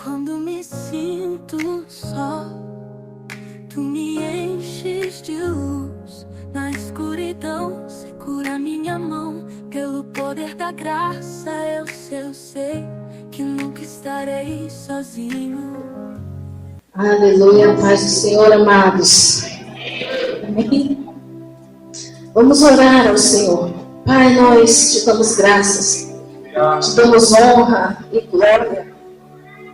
Quando me sinto só, tu me enches de luz. Na escuridão, segura minha mão. Pelo poder da graça, eu sei que nunca estarei sozinho. Aleluia, paz do Senhor, amados. Amém. Vamos orar ao Senhor. Pai, nós te damos graças, te damos honra e glória.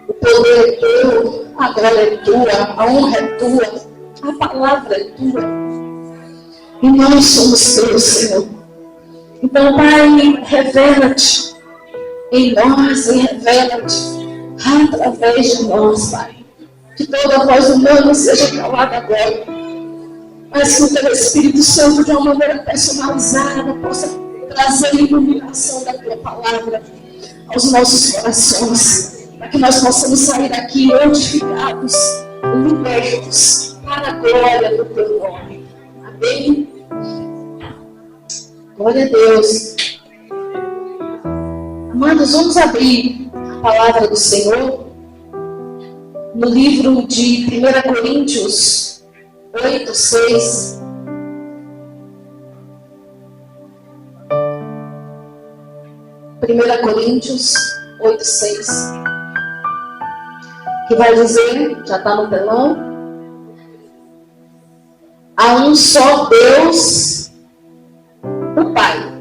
O poder é teu, a glória é tua, a honra é tua, a palavra é tua. E nós somos teus, Senhor. Então, Pai, revela-te em nós e revela-te através de nós, Pai. Que toda voz humana seja calada agora, mas que o teu Espírito Santo, de uma maneira personalizada, possa trazer iluminação da tua palavra aos nossos corações, para que nós possamos sair daqui edificados, libertos, para a glória do teu nome. Amém? Glória a Deus. Amados, vamos abrir a palavra do Senhor no livro de 1 Coríntios 8, 6. Coríntios 8, 6. Que vai dizer, já está no telão: há um só Deus, o Pai,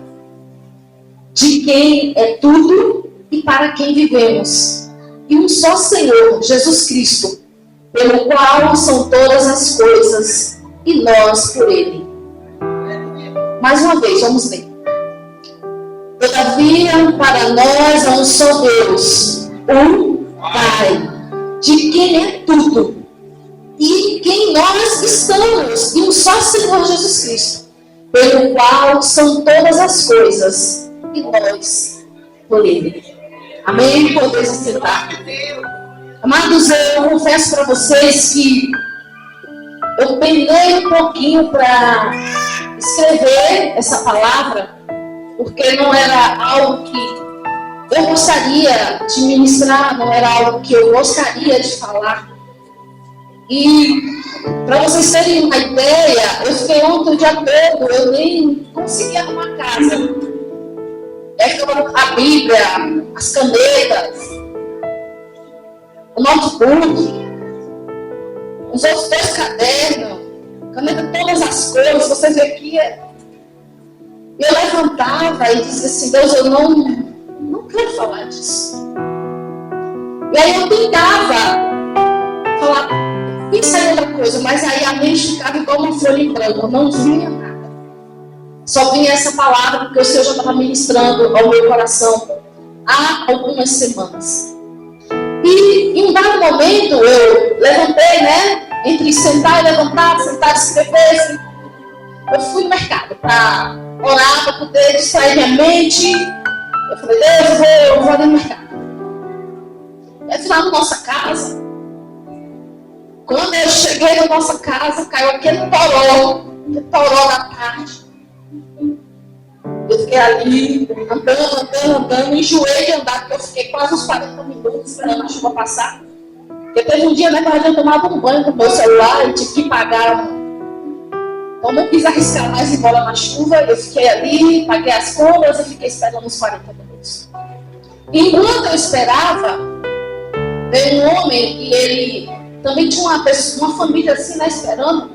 de quem é tudo e para quem vivemos, e um só Senhor, Jesus Cristo, pelo qual são todas as coisas, e nós por Ele. Mais uma vez, vamos ler. Todavia, para nós há um só Deus, um Pai, de quem é tudo, e quem nós estamos, e um só Senhor Jesus Cristo, pelo qual são todas as coisas, e nós por Ele. Amém? Podemos sentar. Amados, eu confesso para vocês que eu penei um pouquinho para escrever essa palavra, porque não era algo que eu gostaria de ministrar, não era algo que eu gostaria de falar. E para vocês terem uma ideia, eu fiquei ontem o dia todo, eu nem consegui arrumar casa. A Bíblia, as canetas, o notebook, os outros 2 cadernos, caneta, todas as cores, você vê aqui. Eu levantava e dizia assim: Deus, eu não quero falar disso. E aí eu tentava falar, pensar em outra coisa, mas aí a mente ficava igual uma folha em branco, não vinha nada. Só vinha essa palavra porque o Senhor já estava ministrando ao meu coração há algumas semanas. E em um dado momento eu levantei, entre sentar e levantar, sentar e escrever. Eu fui no mercado para orar, para poder distrair minha mente. Eu falei: Deus, eu vou ali no mercado. E aí, lá na nossa casa, quando eu cheguei na nossa casa, caiu aquele toró da tarde. Eu fiquei ali, andando, enjoei de andar, porque eu fiquei quase uns 40 minutos esperando a chuva passar. Porque teve um dia, que eu já tomava um banho com o meu celular e tive que pagar. Então não quis arriscar mais ir embora na chuva. Eu fiquei ali, paguei as contas e fiquei esperando uns 40 minutos. E enquanto eu esperava, veio um homem e ele também tinha uma família assim, esperando.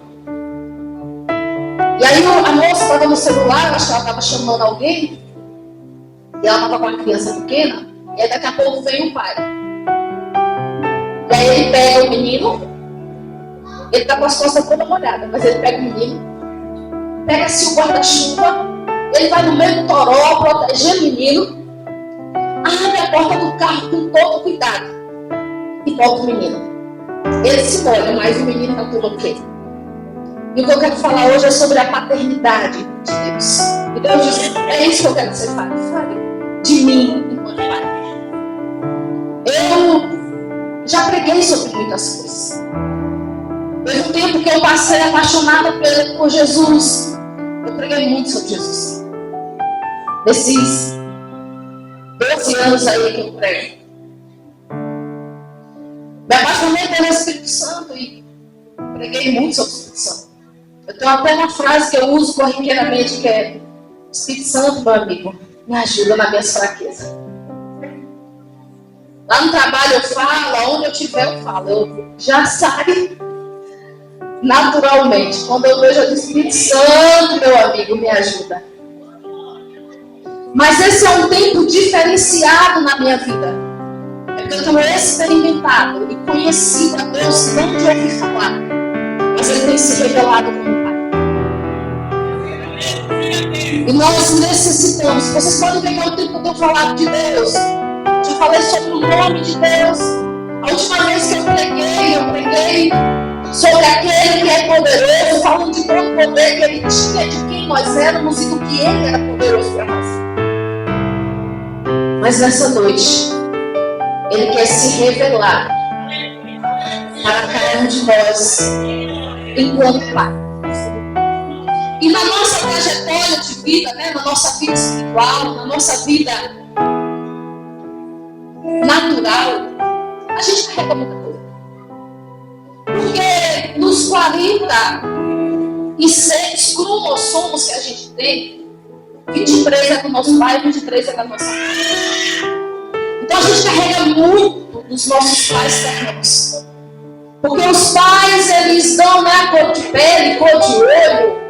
E aí a moça estava no celular, eu acho que ela estava chamando alguém, e ela estava com uma criança pequena, e aí daqui a pouco veio o pai. E aí ele pega o menino, ele está com as costas toda molhada, mas ele pega o menino, pega assim o guarda-chuva, ele vai no meio do toró, proteger o menino, abre a porta do carro com todo cuidado, e bota o menino. Ele se molha, mas o menino está tudo ok. E o que eu quero falar hoje é sobre a paternidade de Deus. E Deus diz: é isso que eu quero que você fale. Fale de mim enquanto pai. Eu já preguei sobre muitas coisas. Teve um tempo que eu passei apaixonada por Jesus. Eu preguei muito sobre Jesus. Nesses 12 anos aí que eu prego. também tenho o Espírito Santo e preguei muito sobre o Espírito Santo. Eu tenho até uma frase que eu uso corriqueiramente, que é: Espírito Santo, meu amigo, me ajuda nas minhas fraquezas. Lá no trabalho eu falo, onde eu estiver eu falo. Eu já saio naturalmente. Quando eu vejo o Espírito Santo, meu amigo, me ajuda. Mas esse é um tempo diferenciado na minha vida. É porque eu tenho experimentado e conhecido a Deus não de ouvir falar, mas Ele tem se revelado como Pai. E nós necessitamos. Vocês podem ver que é o tempo que eu tenho falado de Deus. Já falei sobre o nome de Deus. A última vez que eu preguei sobre aquele que é poderoso, falando de todo o poder que Ele tinha, de quem nós éramos e do que Ele era poderoso para nós. Mas nessa noite, Ele quer se revelar para cada um de nós enquanto Pai. E na nossa trajetória de vida, né, na nossa vida espiritual, na nossa vida natural, a gente carrega muita coisa. Porque nos 46 cromossomos que a gente tem, 23 é do nosso pai, 23 é da nossa mãe. Então a gente carrega muito dos nossos pais terrenos. Porque os pais, eles dão, né, cor de pele, cor de olho,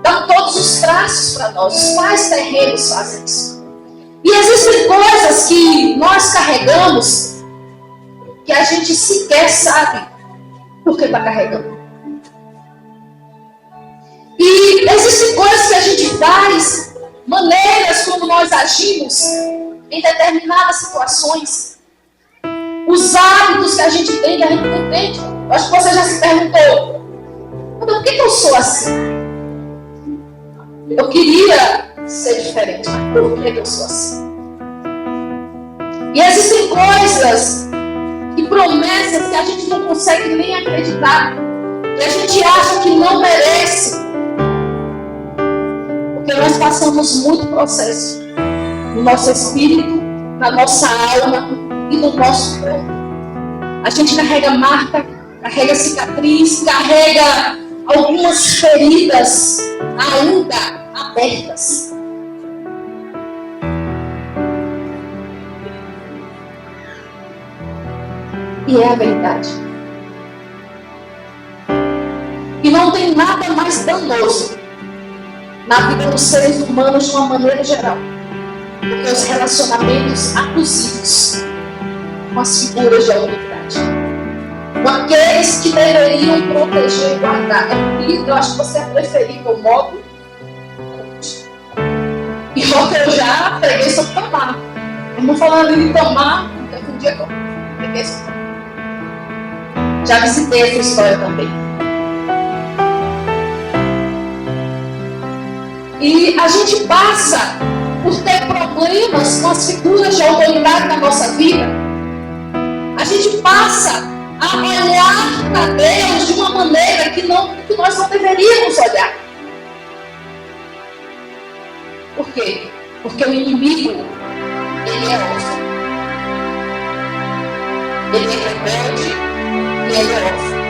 dão todos os traços para nós. Os pais terrenos fazem isso. E existem coisas que nós carregamos que a gente sequer sabe por que está carregando. E existem coisas que a gente faz, maneiras como nós agimos em determinadas situações, os hábitos que a gente tem, que a gente não entende. Eu acho que você já se perguntou: por que eu sou assim? Eu queria ser diferente, mas por que eu sou assim? E existem coisas e promessas que a gente não consegue nem acreditar, que a gente acha que não merece, porque nós passamos muito processo no nosso espírito, na nossa alma e no nosso corpo. A gente carrega marca, carrega cicatriz, carrega algumas feridas ainda abertas. E é a verdade. E não tem nada mais danoso na vida dos seres humanos de uma maneira geral do que os relacionamentos abusivos com as figuras de autoridade, com aqueles que deveriam proteger e guardar. Eu acho que você é preferível modo. E eu já preguei sobre tomar. Eu não falando de tomar, teve um dia que eu preguei sobre tomar. Já visitei essa história também. E a gente passa por ter problemas com as figuras de autoridade na nossa vida. A gente passa a olhar para Deus de uma maneira que nós não deveríamos olhar. Por quê? Porque o inimigo, ele é órfão. Ele é rebelde e ele é órfão.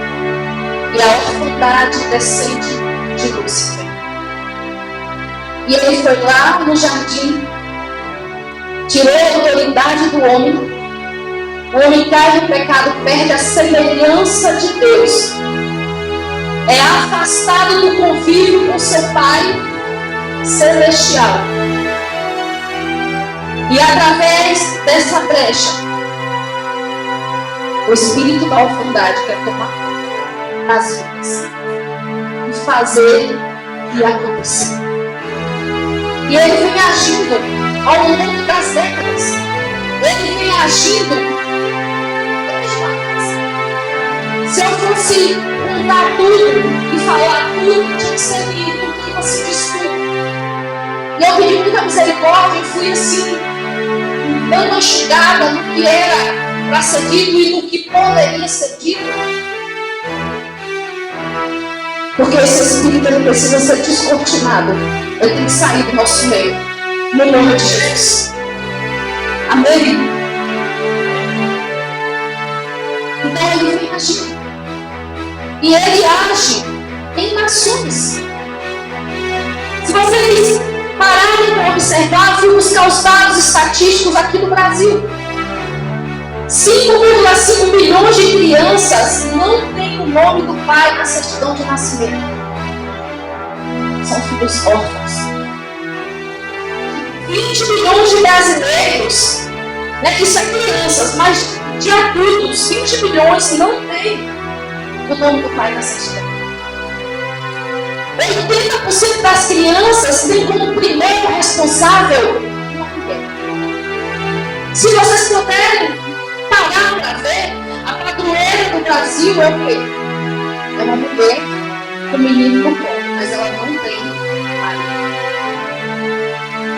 E a orfandade descende de Lúcifer. E ele foi lá no jardim, tirou a autoridade do homem. O homem cai no pecado, perde a semelhança de Deus. É afastado do convívio com seu Pai celestial. E através dessa brecha, o espírito da orfandade quer tomar conta das vidas e fazer e acontecer. E ele vem agindo ao longo das décadas. Ele vem agindo. Se eu fosse contar tudo e falar tudo, tinha que ser lido, tudo assim de estudo. E eu pedi muita misericórdia e fui assim, dando uma enxugada no que era para ser dito e no que poderia ser dito. Porque esse espírito ele precisa ser descortinado. Ele tem que sair do nosso meio. No nome de Jesus. Amém? agir. E ele age em nações. Se vocês pararem para observar, fui buscar os dados estatísticos aqui no Brasil. 5,5 milhões de crianças não têm o nome do pai na certidão de nascimento. São filhos órfãos. 20 milhões de brasileiros, isso é crianças, mas de adultos, 20 milhões não têm o nome do pai na certidão. 80% das crianças têm como primeiro responsável uma mulher. Se vocês puderem parar para ver, a padroeira do Brasil é o quê? É uma mulher com menino no colo, mas ela não tem pai.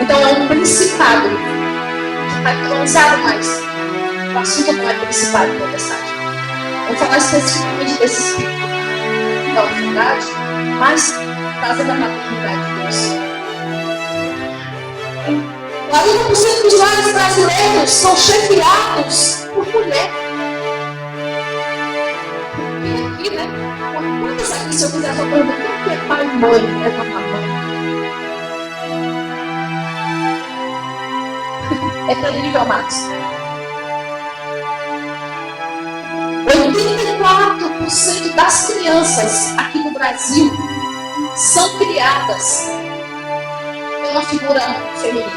Então é um principado. Já está colonizado, mas o assunto não é principado de potestade. Vamos falar especificamente desse espírito da orfandade, mas trazendo a maternidade de Deus. 40% dos lares brasileiros são chefiados por mulher. E aqui, quantas aqui, se eu quiser só perguntar, o que é pai e mãe? Levanta a mão. É terrível, Marcos. 84% das crianças aqui no Brasil são criadas pela figura feminina.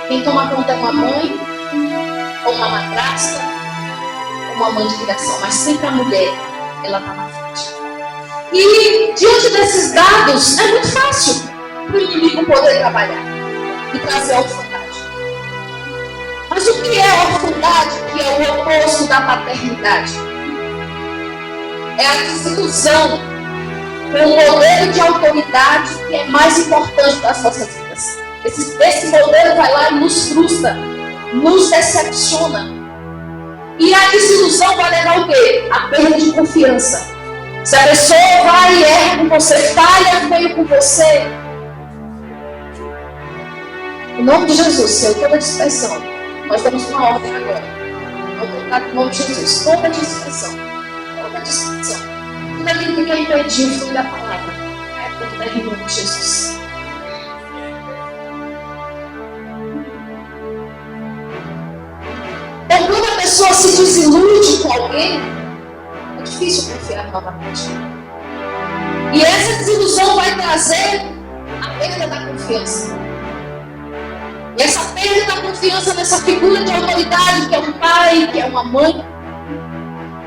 Quem toma conta é uma mãe, ou uma madrasta, ou uma mãe de criação, mas sempre a mulher, ela está na frente. E diante desses dados, é muito fácil para o inimigo poder trabalhar e trazer a orfandade. Mas o que é a orfandade, que é o oposto da paternidade? É a desilusão com o modelo de autoridade que é mais importante para as nossas vidas. Esse modelo vai lá e nos frustra, nos decepciona. E a desilusão vai levar o quê? A perda de confiança. Se a pessoa vai e erra com você, falha feio com você, em nome de Jesus, Senhor, toda dispersão, nós damos uma ordem agora. Vamos colocar em nome de Jesus, toda dispersão. Tudo aquilo que quer impedir o fluir da palavra. É tudo em nome de Jesus. Então, quando a pessoa se desilude com alguém, é difícil confiar novamente. E essa desilusão vai trazer a perda da confiança. E essa perda da confiança nessa figura de autoridade, que é um pai, que é uma mãe,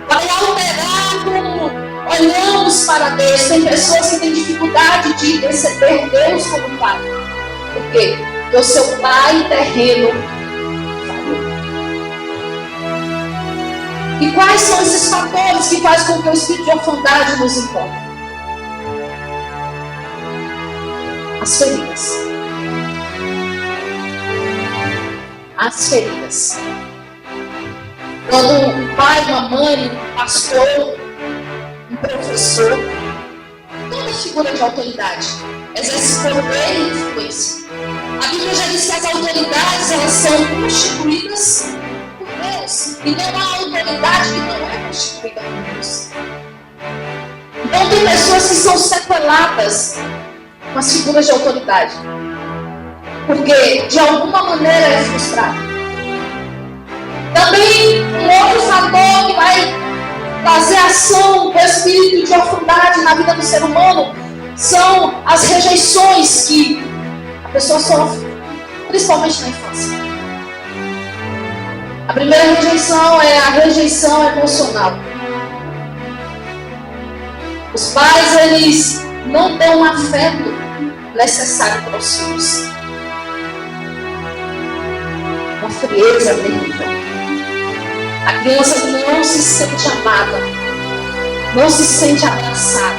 vai alterar como olhamos para Deus. Tem pessoas que têm dificuldade de receber Deus como pai. Por quê? Porque o seu pai terreno falhou. E quais são esses fatores que fazem com que o espírito de orfandade nos encontre? As feridas. As feridas. Quando um pai, uma mãe, um pastor, um professor, toda figura de autoridade exerce poder e influência. A Bíblia já diz que as autoridades, elas são constituídas por Deus. E não há autoridade que não é constituída por Deus. Então tem pessoas que são sequeladas com as figuras de autoridade, porque de alguma maneira é frustrado. Também um outro fator que vai trazer ação do espírito de orfandade na vida do ser humano são as rejeições que a pessoa sofre, principalmente na infância. A primeira rejeição é a rejeição emocional. Os pais, eles não dão um afeto necessário para os filhos. Uma frieza terrível. A criança não se sente amada, não se sente abraçada,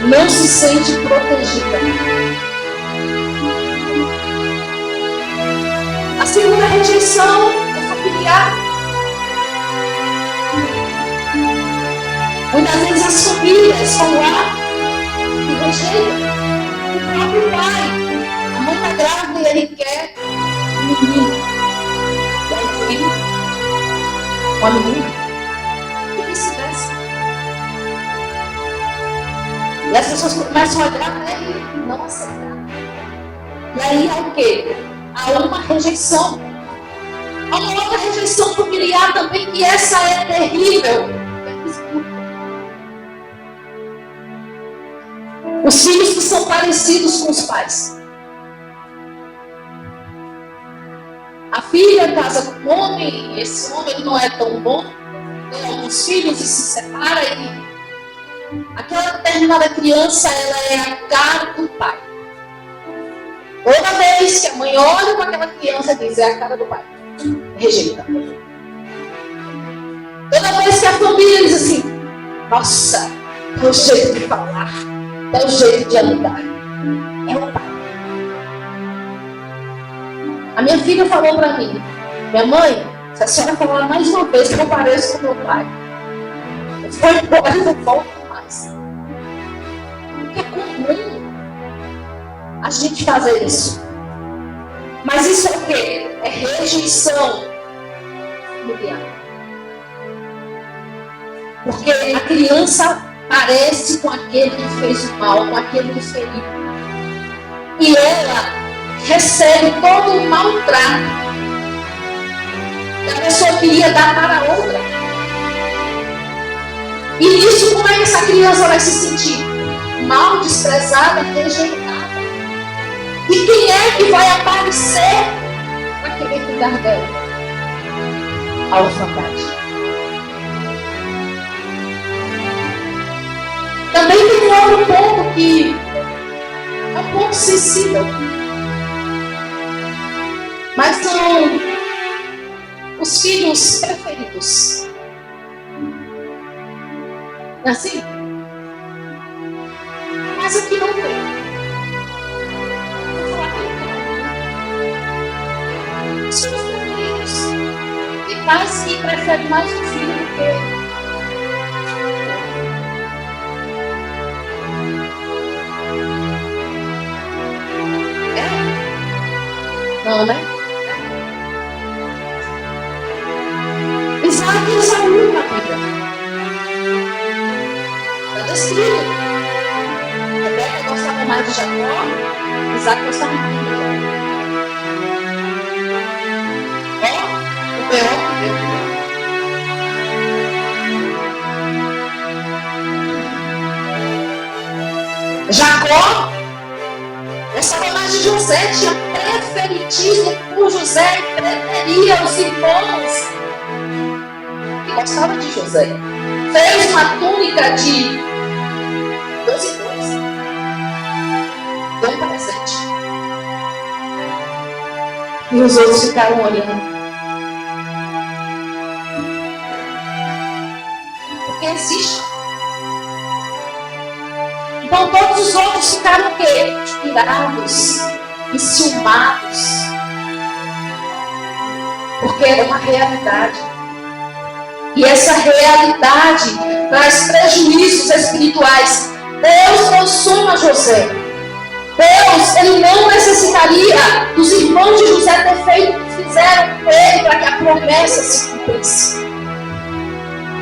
não se sente protegida. A segunda rejeição é familiar. Muitas vezes as famílias vão lá e rejeitam o próprio pai. A mãe está grávida e ele quer um menino. Uma menina. E as pessoas começam a olhar para ele e não aceitar. E aí há o quê? Há uma rejeição. Há uma outra rejeição familiar também, que essa é terrível. Os filhos que são parecidos com os pais. A filha casa com o homem, esse homem não é tão bom, tem alguns filhos e se separa, e aquela determinada criança, ela é a cara do pai. Toda vez que a mãe olha para aquela criança, diz: é a cara do pai. Rejeita. Toda vez que a família diz assim: nossa, é o jeito de falar, é o jeito de andar, é o pai. A minha filha falou para mim: minha mãe, se a senhora falar mais uma vez que eu pareço com meu pai, eu vou embora e não volto mais. Porque é comum a gente fazer isso. Mas isso é o quê? É rejeição familiar. Porque a criança parece com aquele que fez o mal, com aquele que feriu. E ela recebe todo o maltrato que a pessoa queria dar para a outra. E nisso, como é que essa criança vai se sentir? Mal, desprezada, rejeitada. E quem é que vai aparecer para querer cuidar dela? A orfandade. Também tem um outro ponto que é um ponto sensível. Mas são os filhos preferidos. Não é assim? Mas aqui não tem. Os filhos preferidos. Tem pais que preferem mais o filho do que não, né? Isaac e Esaú na Bíblia. Está descrito. Rebeca gostava mais de Jacó, Isaac gostava mais de Jacó. Ó, o B.O. Jacó gostava mais de José, tinha preferitismo por José e preferia os irmãos que gostavam de José. Fez uma túnica de 12 cores. Deu um presente. E os outros ficaram olhando. Porque existe. Então todos os outros ficaram o quê? Irados, enciumados. Porque era uma realidade. E essa realidade traz prejuízos espirituais. Deus consuma José. Deus, ele não necessitaria dos irmãos de José ter feito o que fizeram com ele para que a promessa se cumprisse.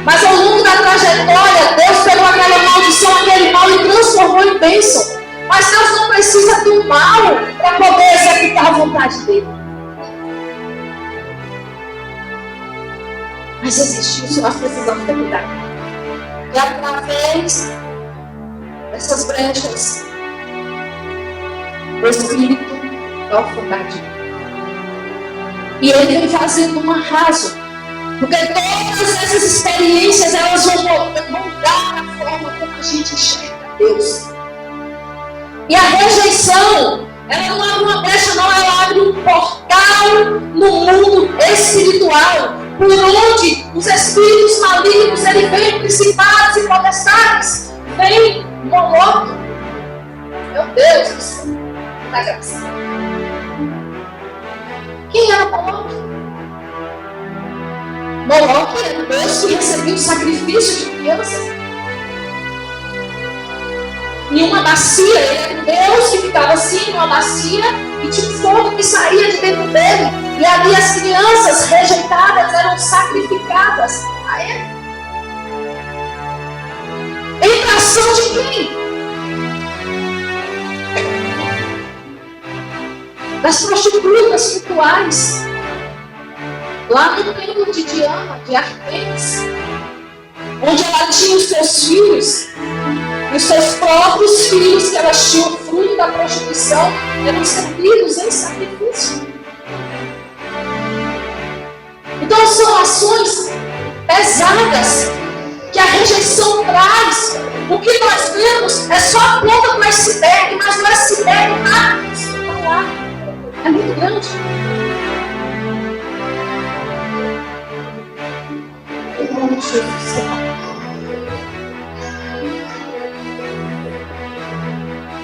Mas ao longo da trajetória, Deus pegou aquela maldição, aquele mal e transformou em bênção. Mas Deus não precisa do mal para poder executar a vontade dele. Mas existe isso, nós precisamos ter cuidado. E através dessas brechas, o espírito da orfandade. E ele vem fazendo um arraso. Porque todas essas experiências, elas vão mudar a forma como a gente enxerga Deus. E a rejeição, ela não abre uma brecha, não, ela abre um portal no mundo espiritual, por onde os espíritos malignos, ele vem principados e potestades, vem Moloque. Meu Deus do céu, da graça. Quem era Moloque? Moloque era Deus que recebia o sacrifício de crianças. Em uma bacia, ele era Deus que ficava assim, numa bacia, e tinha um fogo que saía de dentro dele. E ali as crianças rejeitadas eram sacrificadas a ele. Em ação de quem? das prostitutas cultuais. Lá no templo de Diana, de Artemis, onde ela tinha os seus filhos, os seus próprios filhos, que elas tinham fruto da prostituição, eram servidos em sacrifício. Então são ações pesadas que a rejeição traz. O que nós vemos é só a ponta do iceberg, mas o iceberg está lá. É muito grande. Em nome de Jesus.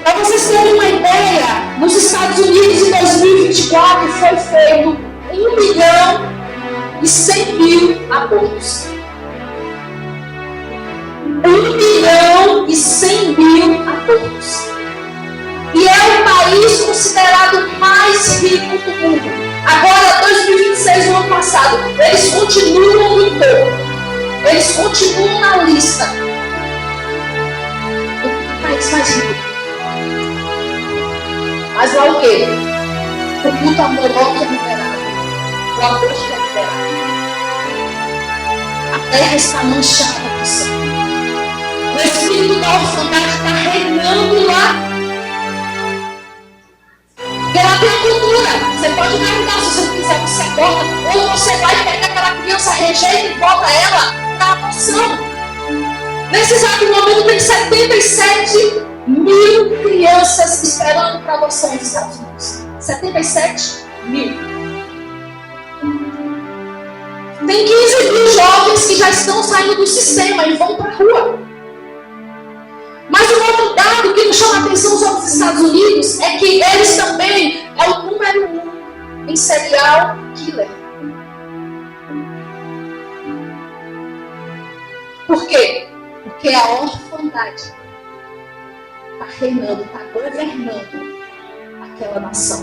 Para vocês terem uma ideia, nos Estados Unidos em 2024 foi feito 1.100.000 abortos. 1.100.000 abortos. E é o país considerado mais rico do mundo. Agora, 2026, no ano passado, eles continuam no topo. Eles continuam na lista do país mais rico. Mas lá o quê? O culto a Moloque é liberado. O aborto é liberado. A terra está manchada com sangue. O espírito da orfandade está reinando lá. Porque lá tem a cultura. Você pode perguntar, se você não quiser, você aborta. Ou você vai pegar aquela criança, rejeita e bota ela na adoção. Nesse exato momento tem 77.000 crianças esperando para adoção nos Estados Unidos. 77.000. Tem 15.000 jovens que já estão saindo do sistema e vão para a rua. Mas um outro dado que nos chama a atenção sobre os Estados Unidos é que eles também é o número 1 em serial killer. Por quê? Porque a orfandade está reinando, está governando aquela nação.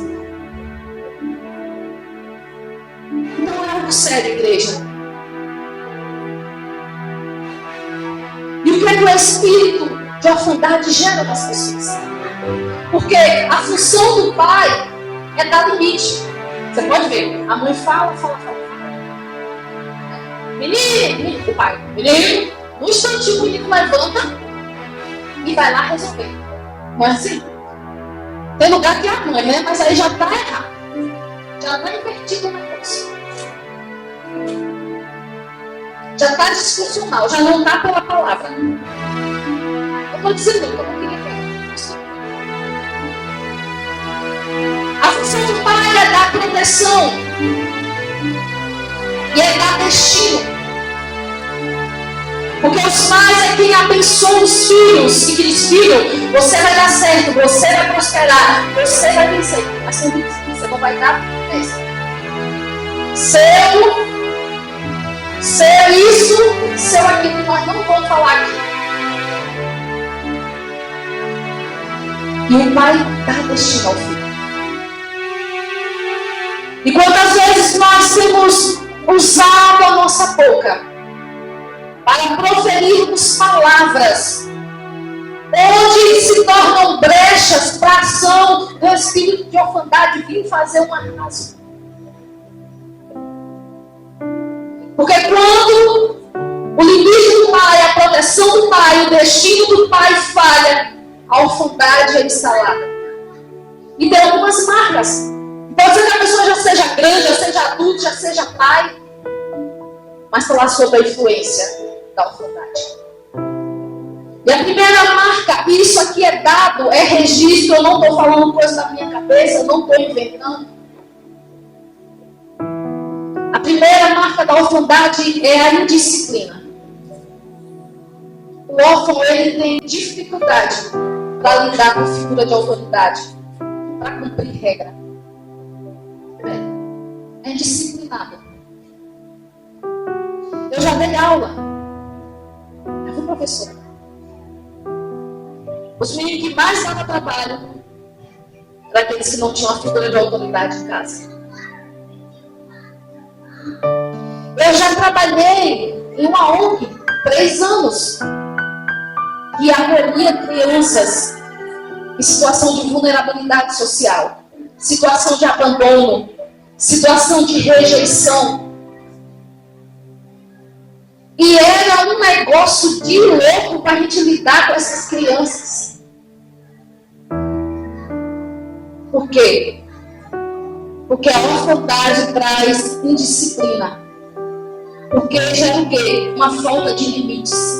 Não é algo sério, igreja. E o que é que o espírito de orfandade gera nas pessoas? Porque a função do pai é dar limite. Você pode ver, a mãe fala. Menino, o pai, menino, no instantinho o menino levanta e vai lá resolver. Não é assim? Tem lugar que é a mãe, né? Mas aí já está errado. Já está invertido o negócio. Já está disfuncional, já não está pela palavra. Eu estou dizendo que eu não queria ver isso. A função do pai é dar proteção e é dar destino. Porque os pais é quem abençoam os filhos e que diz: filho, você vai dar certo, você vai prosperar, você vai vencer. Mas sempre diz: você não vai dar bênção. Seu isso, seu aquilo, nós não vamos falar aqui. E o pai dá destino ao filho. E quantas vezes nós temos usado a nossa boca para proferirmos palavras onde se tornam brechas para a ação do espírito de orfandade vir fazer um arraso. Porque quando o limite do pai, a proteção do pai, o destino do pai falha, a orfandade é instalada. E tem algumas marcas. Pode ser que a pessoa já seja grande, já seja adulto, já seja pai, mas falar sobre a influência da orfandade. E a primeira marca, isso aqui é dado, é registro, eu não estou falando coisa da minha cabeça, eu não estou inventando. A primeira marca da orfandade é a indisciplina. O órfão, ele tem dificuldade para lidar com a figura de autoridade, para cumprir regra. É indisciplinado. Eu já dei aula. Eu fui professora. Os meninos que mais davam trabalho eram aqueles que não tinham a figura de autoridade em casa. Eu já trabalhei em uma ONG 3 anos que acolhia crianças em situação de vulnerabilidade social. situação de abandono, situação de rejeição. E era um negócio de louco para a gente lidar com essas crianças. Por quê? Porque a orfandade traz indisciplina. Porque gera o quê? Uma falta de limites.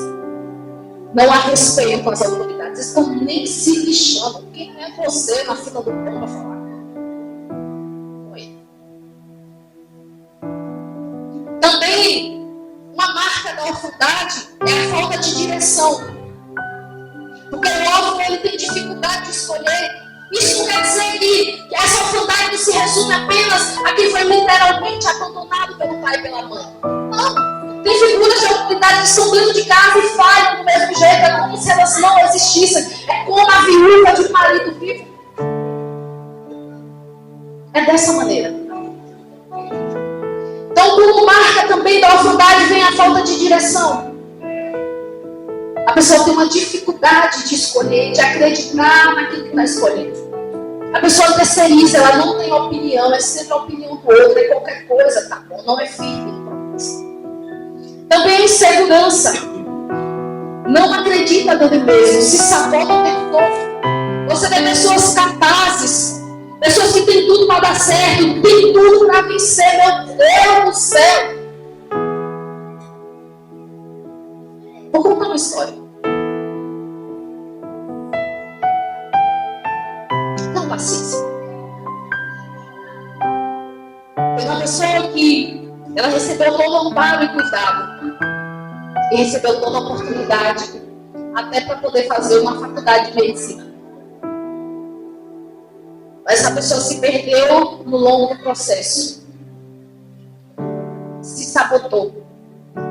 Não há respeito com as autoridades. Eles estão nem se lixando. Quem é você na fila do pão para falar? Oi. Também, uma marca da orfandade é a falta de direção. Porque o órfão ele tem dificuldade de escolher. Isso não quer dizer que essa orfandade não se resume apenas a quem foi literalmente abandonado pelo pai e pela mãe. Não. Tem figuras de autoridade que estão dentro de casa e falham do mesmo jeito. É como se elas não existissem. É como a viúva de um marido vivo. É dessa maneira. Então, como marca também da orfandade, vem a falta de direção. A pessoa tem uma dificuldade de escolher, de acreditar naquilo que está escolhendo. A pessoa terceiriza, ela não tem opinião, é sempre a opinião do outro, é qualquer coisa, tá bom, não é firme. Também a insegurança. Não acredita nele mesmo, se sabota o tempo todo. Você vê pessoas capazes, pessoas que têm tudo para dar certo, têm tudo para vencer, meu Deus do céu. Vou contar uma história. Não, paciência. Tem uma pessoa que ela recebeu todo o amparo e cuidado. E recebeu toda a oportunidade, até para poder fazer uma faculdade de medicina. Mas essa pessoa se perdeu no longo do processo. Se sabotou.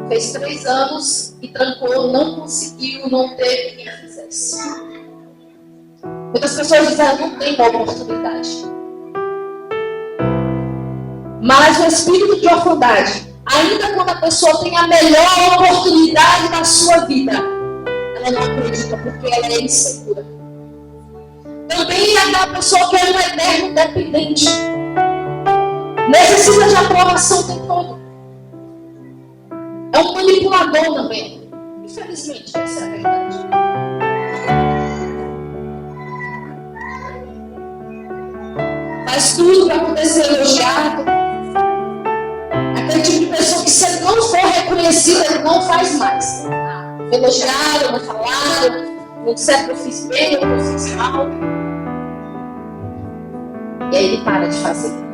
Fez 3 anos e trancou, não conseguiu, não teve quem a fizesse. Muitas pessoas disseram, não tem uma oportunidade. Mas o espírito de orfandade, ainda quando a pessoa tem a melhor oportunidade na sua vida, ela não acredita porque ela é insegura. Também é aquela pessoa que é um eterno dependente. Necessita de aprovação o tempo todo. É um manipulador também. Infelizmente, essa é a verdade. Faz tudo para poder ser elogiado. Aquele tipo de pessoa que se não for reconhecida, ele não faz mais. Me elogiaram, me falaram, não disseram que eu fiz bem ou que eu fiz mal. E aí ele para de fazer.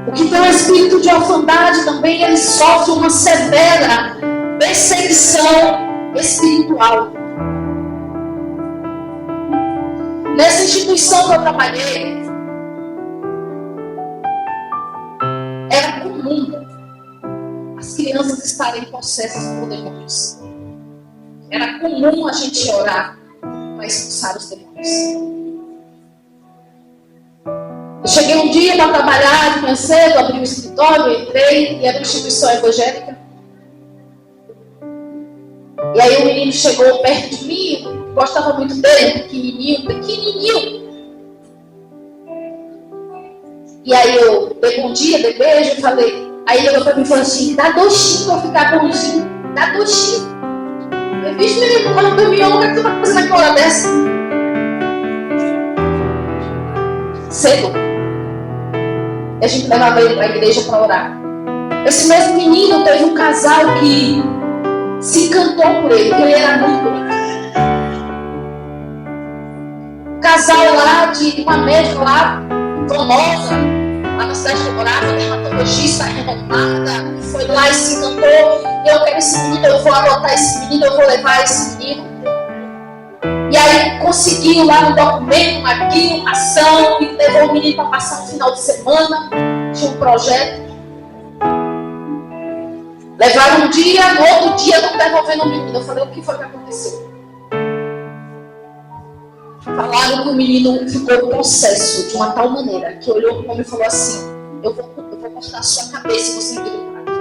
O que tem o espírito de orfandade também, ele sofre uma severa perseguição espiritual. Nessa instituição que eu trabalhei, era comum as crianças estarem possessas por demônios. Era comum a gente orar para expulsar os demônios. Eu cheguei um dia para trabalhar de manhã cedo, abri o escritório, entrei, e era uma instituição evangélica. E aí o menino chegou perto de mim, gostava muito dele, pequenininho. E aí eu dei bom dia, dei beijo, falei. Aí ele olhou para mim e falou assim, dá 2 x para eu ficar bonzinho, dá 2 x. Eu disse, menino, quando eu me honra, tu vai fazer naquela hora dessa? Cedo. E a gente levava ele para a igreja para orar. Esse mesmo menino teve um casal que se encantou por ele, porque ele era muito bonito. Um casal lá de uma médica lá, famosa, lá na cidade que eu morava, dermatologista renomada, que foi lá e se encantou. E eu quero esse menino, eu vou adotar esse menino, eu vou levar esse menino. E aí conseguiu lá no documento uma guia, uma ação, e levou o menino para passar um final de semana de um projeto. Levaram um dia, no outro dia não devolvendo o menino. Eu falei, o que foi que aconteceu? Falaram que o menino ficou possesso de uma tal maneira que olhou para o homem e falou assim, eu vou cortar a sua cabeça e você vira um prato.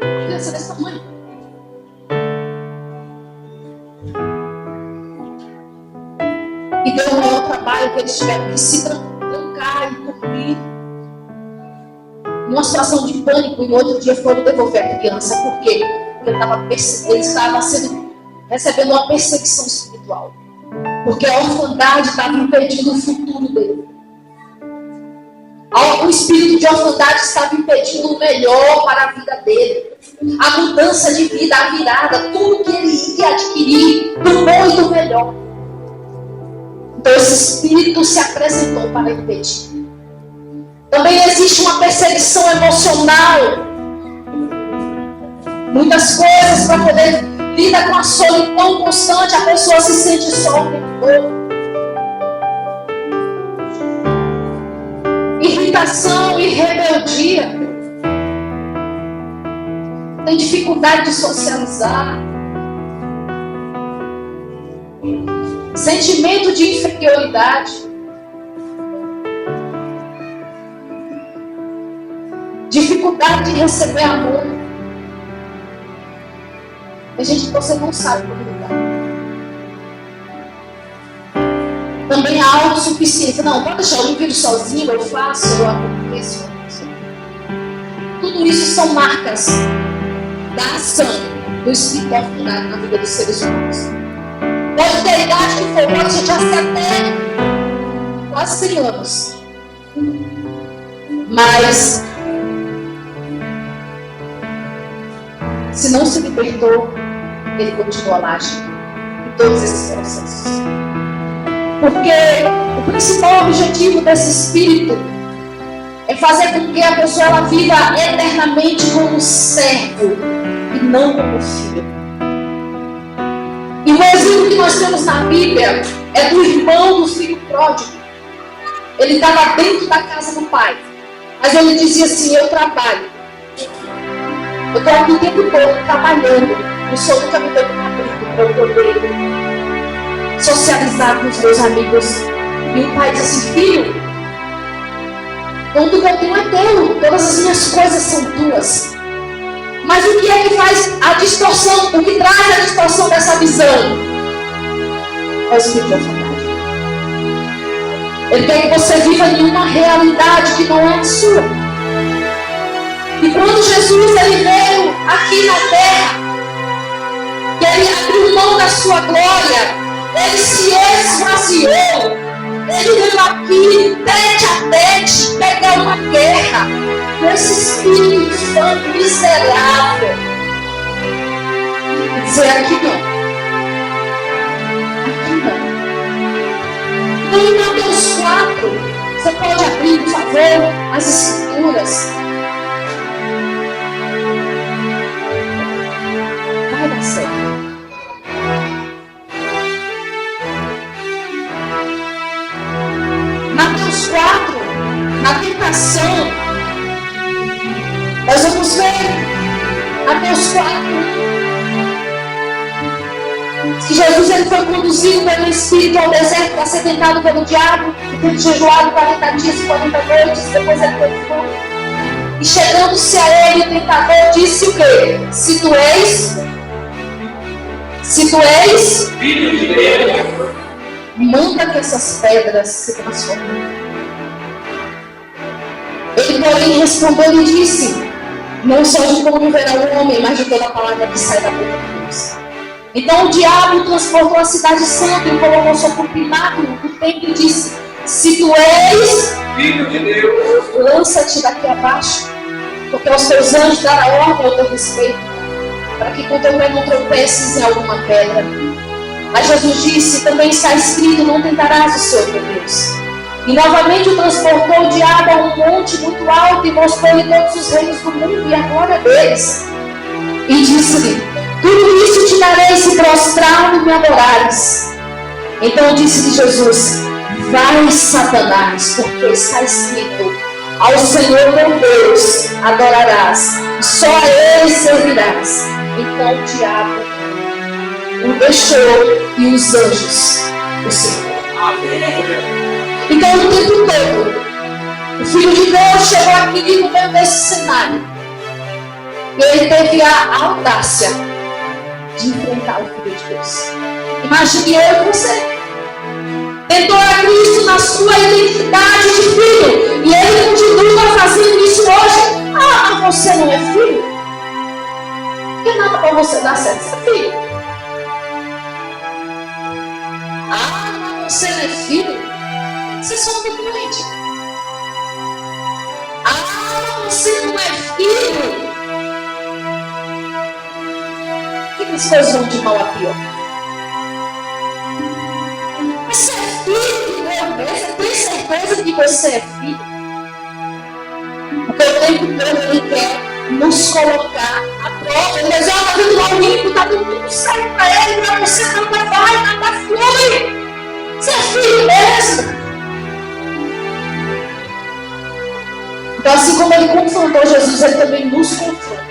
Uma criança desse tamanho. E deu uma outra falaram que eles tiveram que se trancar e dormir numa situação de pânico, e no outro dia foram devolver a criança. Por quê? Porque ele estava recebendo uma perseguição espiritual. Porque a orfandade estava impedindo o futuro dele. O espírito de orfandade estava impedindo o melhor para a vida dele. A mudança de vida, a virada, tudo que ele ia adquirir, do bom e do melhor. Então esse espírito se apresentou para impedir. Também existe uma perseguição emocional. Muitas coisas para poder lidar com a solidão constante, a pessoa se sente só o tempo todo. Irritação e rebeldia. Tem dificuldade de socializar. Sentimento de inferioridade. Dificuldade de receber amor. Tem gente que você não sabe como lidar. Também a autossuficiência. Não, pode deixar, eu me viro sozinho, eu faço, eu aconteço. Tudo isso são marcas da ação do espírito da orfandade na vida dos seres humanos. Pode ter a idade que for, pode já ser até quase 100 anos. Mas se não se libertou, ele continua lá agindo em todos esses processos. Porque o principal objetivo desse espírito é fazer com que a pessoa ela viva eternamente como servo e não como filho. E o exemplo que nós temos na Bíblia é do irmão do filho pródigo. Ele estava dentro da casa do pai, mas ele dizia assim: eu trabalho. Eu estou aqui o tempo todo trabalhando. O Senhor nunca me deu um abrigo para eu poder socializar com os meus amigos. E o pai diz assim: filho, tudo que eu tenho é teu, todas as minhas coisas são tuas. Mas o que é que faz a distorção, o que traz a distorção dessa visão? É o espírito de orfandade. Ele quer que você viva em uma realidade que não é a sua. E quando Jesus ele veio aqui na terra, que ele abriu mão da sua glória, ele se esvaziou. Ele veio aqui, tete a tete, pegar uma guerra com esse espírito infame, miserável. E dizer: aqui não. Aqui não. Então em Mateus 4, você pode abrir, por favor, as escrituras. Vai dar certo. Mateus 4, na tentação, nós vamos ver Mateus 4, que Jesus ele foi conduzido pelo Espírito ao deserto para ser tentado pelo diabo, e tendo jejuado 40 dias e 40 noites, depois ele teve fome. E chegando-se a ele, o tentador disse o quê? Se tu és filho de Deus, manda que essas pedras se transformem. Ele, porém, respondeu e disse: não só de como viverá o homem, mas de toda a palavra que sai da boca de Deus. Então o diabo transportou a cidade santa e colocou sobre o pináculo do templo e disse: se tu és filho de Deus, lança-te daqui abaixo, porque aos teus anjos dará ordem ao teu respeito, para que com teu pé não tropeces em alguma pedra. Mas Jesus disse: também está escrito: não tentarás o Senhor teu Deus. E novamente o transportou o diabo a um monte muito alto e mostrou-lhe todos os reinos do mundo e a glória deles. E disse-lhe: tudo isso te darei se prostrado me adorares. Então disse-lhe Jesus: vai, Satanás, porque está escrito: ao Senhor teu Deus adorarás, e só a Ele servirás. Então o diabo o deixou e os anjos o serviram. Então o tempo todo o Filho de Deus chegou aqui no meio desse cenário e ele teve a audácia de enfrentar o Filho de Deus. Imagine eu e você experimentou a Cristo na sua identidade de filho. E ele continua fazendo isso hoje. Ah, mas você não é filho? Porque nada para você dar certo ser filho. Ah, mas você não é filho? Você só é doente. Ah, mas você não é filho? Por que as coisas vão de mal a pior? Você é filho, você tem certeza que você é filho? Porque o tempo todo ele quer nos colocar à prova. Ele diz, está tudo lá limpo, está tudo certo para ele, para você nada vai, nada flui. Você é filho mesmo. Então, assim como ele confrontou Jesus, ele também nos confronta.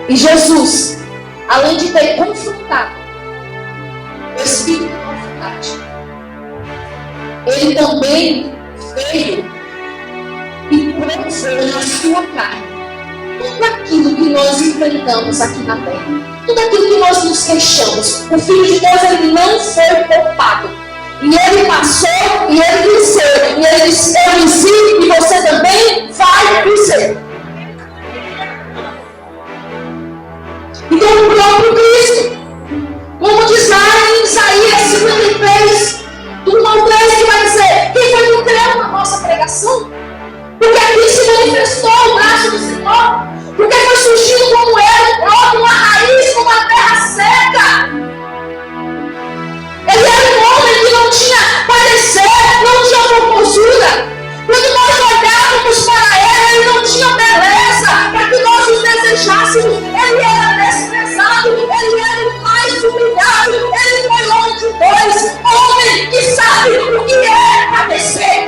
E Jesus, além de ter confrontado o Espírito da verdade, ele também veio e provou na sua carne tudo aquilo que nós enfrentamos aqui na terra, tudo aquilo que nós nos queixamos. O Filho de Deus, ele não foi poupado. E ele passou, e ele venceu. E ele disse, eu venci, e você também vai vencer. Então o próprio Cristo, como diz lá em Isaías 53, do 1 ao 3, que vai dizer, quem foi que creu na nossa pregação? Porque aqui se manifestou o braço do Senhor, porque foi surgindo como era um broto, uma raiz, uma terra seca. Ele era um homem que não tinha parecer, não tinha formosura. Quando nós olhávamos para ele, ele não tinha beleza para que nós o desejássemos. Ele era desprezado, ele era o mais humilhado. Ele foi homem de dois, homem que sabe o que é padecer.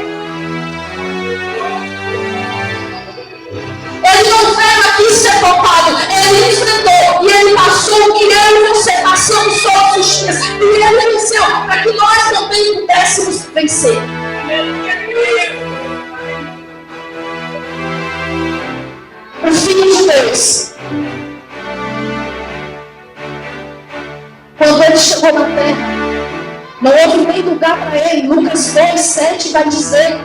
Ele não veio aqui ser poupado, ele enfrentou e ele passou o que eu e você passamos todos os dias. E ele venceu para que nós também pudéssemos vencer. O Filho de Deus, quando ele chegou na terra, não houve nem lugar para ele. Lucas 2:7 vai dizer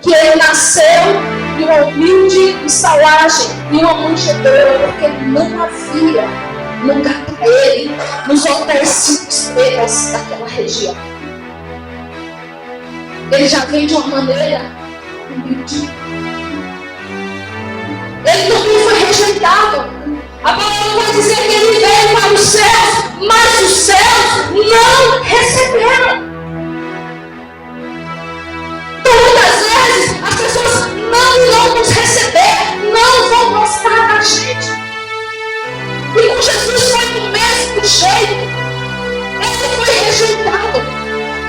que ele nasceu de uma humilde estalagem, de uma manjedoura, porque não havia lugar para ele nos hotéis 5 estrelas daquela região. Ele já veio de uma maneira humilde. Ele também foi rejeitado. A palavra vai dizer que ele veio para os céus, mas os céus não receberam. Muitas vezes as pessoas não irão nos receber, não vão gostar da gente. E com Jesus foi do mesmo jeito. Ele foi rejeitado,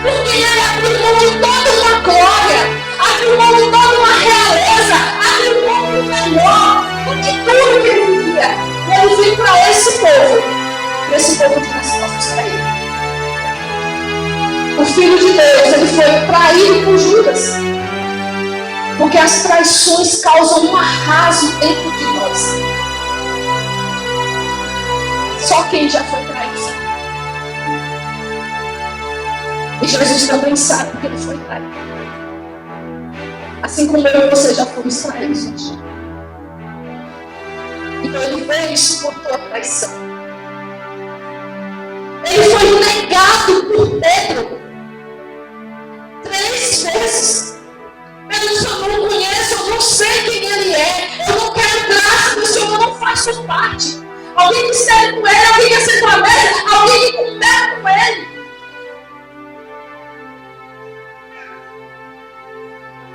porque ele abriu mão de toda uma glória, abriu mão de toda uma realeza, abriu mão do melhor, de tudo que ele vivia. E ele veio para esse povo de nas costas para ele. O Filho de Deus, ele foi traído por Judas. Porque as traições causam um arraso dentro de nós. Só quem já foi traído sabe. E Jesus também sabe que ele foi traído. Assim como eu e você já fomos traídos um dia. Então ele veio e suportou a traição. Ele foi negado por Pedro 3 vezes. Eu não conheço, eu não sei quem ele é. Eu não quero graça do Senhor, eu não faço parte. Alguém que serve com ele, alguém que senta à mesa, alguém que conversa com ele.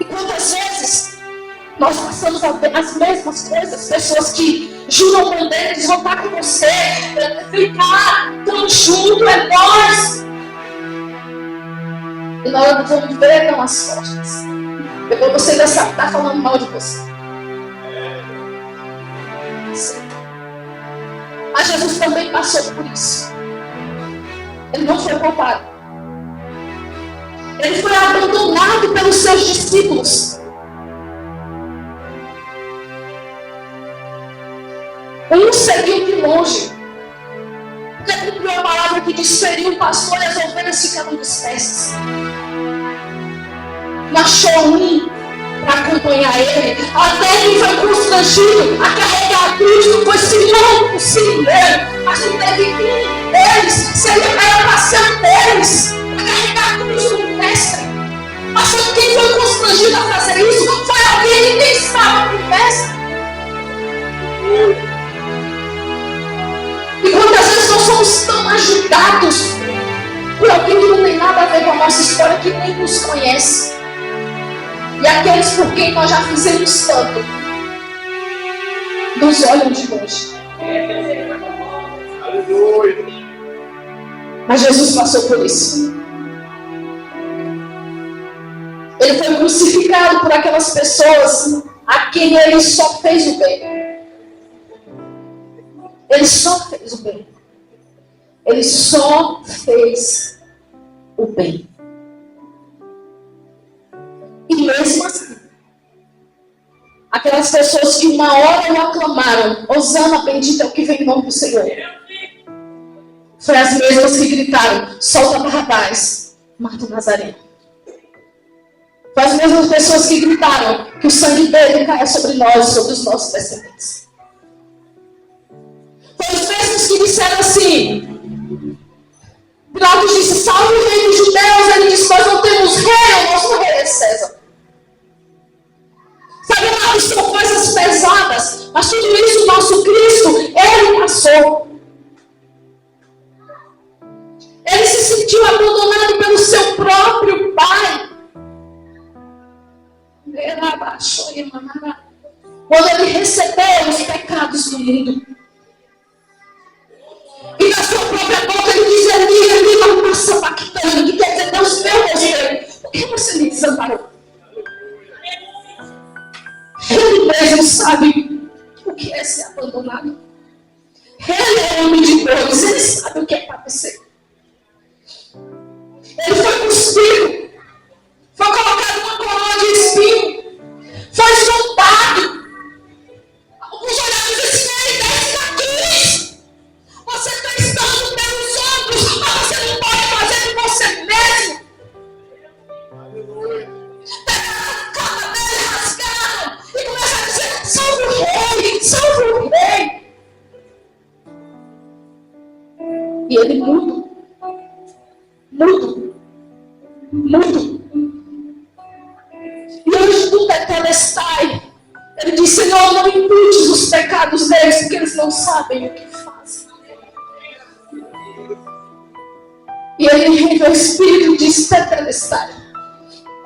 E quantas vezes nós passamos as mesmas coisas, pessoas que juram com Deus, vão estar com você, ficar tão junto, é nós. E na hora do vamos ver, não as costas. Depois você ainda sabe que está falando mal de você. Sim. Mas Jesus também passou por isso. Ele não foi poupado. Ele foi abandonado pelos seus discípulos. Um seguiu de longe. Porque ele criou uma palavra que diz: feriu o pastor e as ovelhas ficaram dispersas. Não achou um para acompanhar ele. Até ele foi constrangido a carregar a cruz. Foi Simão, o filho dele. Mas não teve um deles. Seria para ser um deles. Para carregar a cruz do mestre. Mas quem foi constrangido a fazer isso foi alguém que estava com o mestre. E quantas vezes nós somos tão ajudados por alguém que não tem nada a ver com a nossa história, que nem nos conhece. E aqueles por quem nós já fizemos tanto nos olham de longe. Mas Jesus passou por isso. Ele foi crucificado por aquelas pessoas a quem ele só fez o bem. Ele só fez o bem. Ele só fez o bem. E mesmo assim, aquelas pessoas que uma hora o aclamaram: Hosana, bendito é o que vem em nome do Senhor, foi as mesmas que gritaram: solta Barrabás, mata o Nazareno. Foi as mesmas pessoas que gritaram que o sangue dele caia sobre nós, sobre os nossos descendentes. Foi os mesmos que disseram assim: Pilatos disse: salve o rei dos judeus. Ele disse: nós não temos rei, o nosso rei é César. Sabe, amados, são coisas pesadas, mas tudo isso o nosso Cristo, ele passou. Ele se sentiu abandonado pelo seu próprio Pai. Quando ele recebeu os pecados do mundo. E na sua própria boca ele diz: Eli, passa bactando, que quer dizer: Deus meu, por que você me desamparou? Ele mesmo sabe o que é ser abandonado. Ele é homem de dores, ele sabe o que é padecer. Ele foi cuspido, foi colocado uma coroa de espinho, foi soltado. Alguns olharam e disseram assim: ele desce da cruz. Você está estando pelos outros, mas você não pode fazer por você mesmo. Pegaram a capa dele, rasgaram e começaram a dizer: salve o rei, salve o rei. E ele mudo. E antes do Tetelestai, ele diz: Senhor, não imputes os pecados deles, porque eles não sabem o que fazem. E ele rende o Espírito e diz: Tetelestai,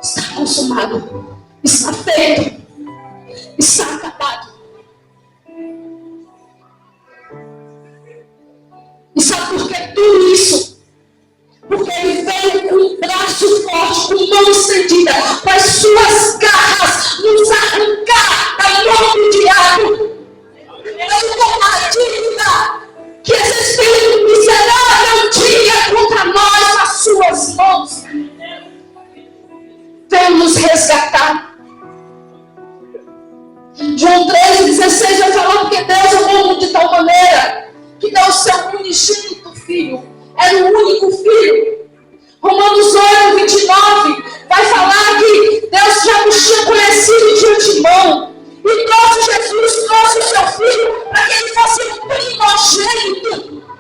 está consumado, está feito, está acabado. E sabe por que tudo isso? Porque ele veio com um braço forte, com mão estendida, com as suas garras, nos arrancar da mão do diabo. Veio com a dívida que esse espírito miserável tinha contra nós nas suas mãos. Veio nos resgatar. João 13,16 vai falar: porque Deus amou o mundo de tal maneira que deu o seu unigênito filho. Era o único filho. Romanos 8:29 vai falar que Deus já nos tinha conhecido de antemão e trouxe Jesus, trouxe o seu filho para que ele fosse um primogênito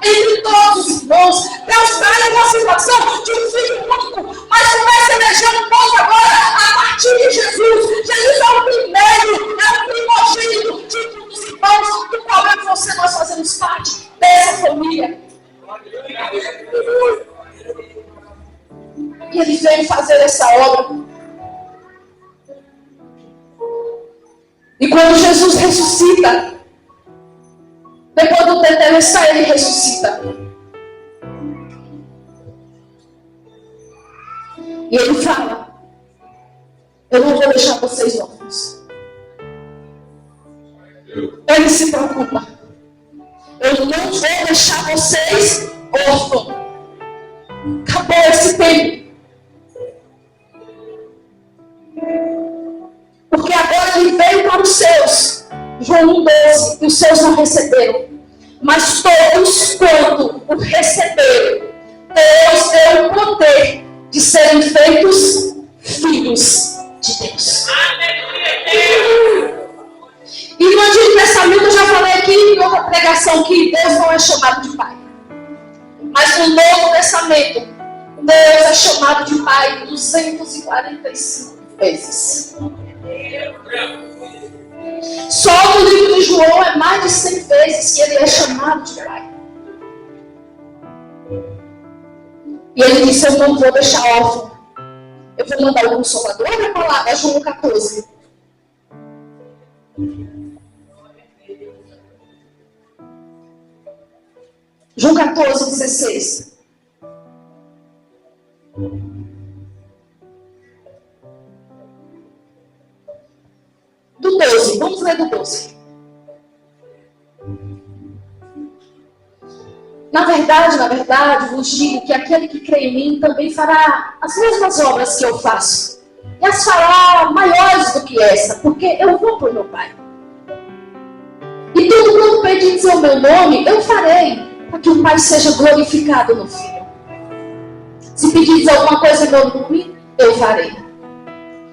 entre todos os irmãos. Deus traz uma situação de um filho único, mas começa a eleger um povo agora a partir de Jesus. Jesus é o primeiro, é o primogênito de todos os irmãos. O problema é você, nós fazemos parte dessa família. E ele veio fazer essa obra. E quando Jesus ressuscita, depois do Tetelestai, ele ressuscita. E ele fala: eu não vou deixar vocês órfãos. Ele se preocupa: eu não vou deixar vocês órfãos. Acabou esse tempo. Porque agora ele veio para os seus. João 1,12. E os seus não receberam. Mas todos, quando o receberam, Deus deu o poder de serem feitos filhos de Deus. E no Antigo Testamento eu já falei aqui em outra pregação que Deus não é chamado de Pai. Mas no Novo Testamento, Deus é chamado de Pai 245 vezes. Só no livro de João é mais de 100 vezes que ele é chamado de Pai. E ele disse: eu não vou deixar órfão. Eu vou mandar o Consolador. Olha a palavra, João 14. João 14, 16. Do 12, vamos ler do 12. Na verdade, vos digo que aquele que crê em mim também fará as mesmas obras que eu faço. E as fará maiores do que essa, porque eu vou para o meu Pai. E tudo quanto pedires ao meu nome, eu farei, para que o Pai seja glorificado no Filho. Se pedires alguma coisa em meu nome, eu farei.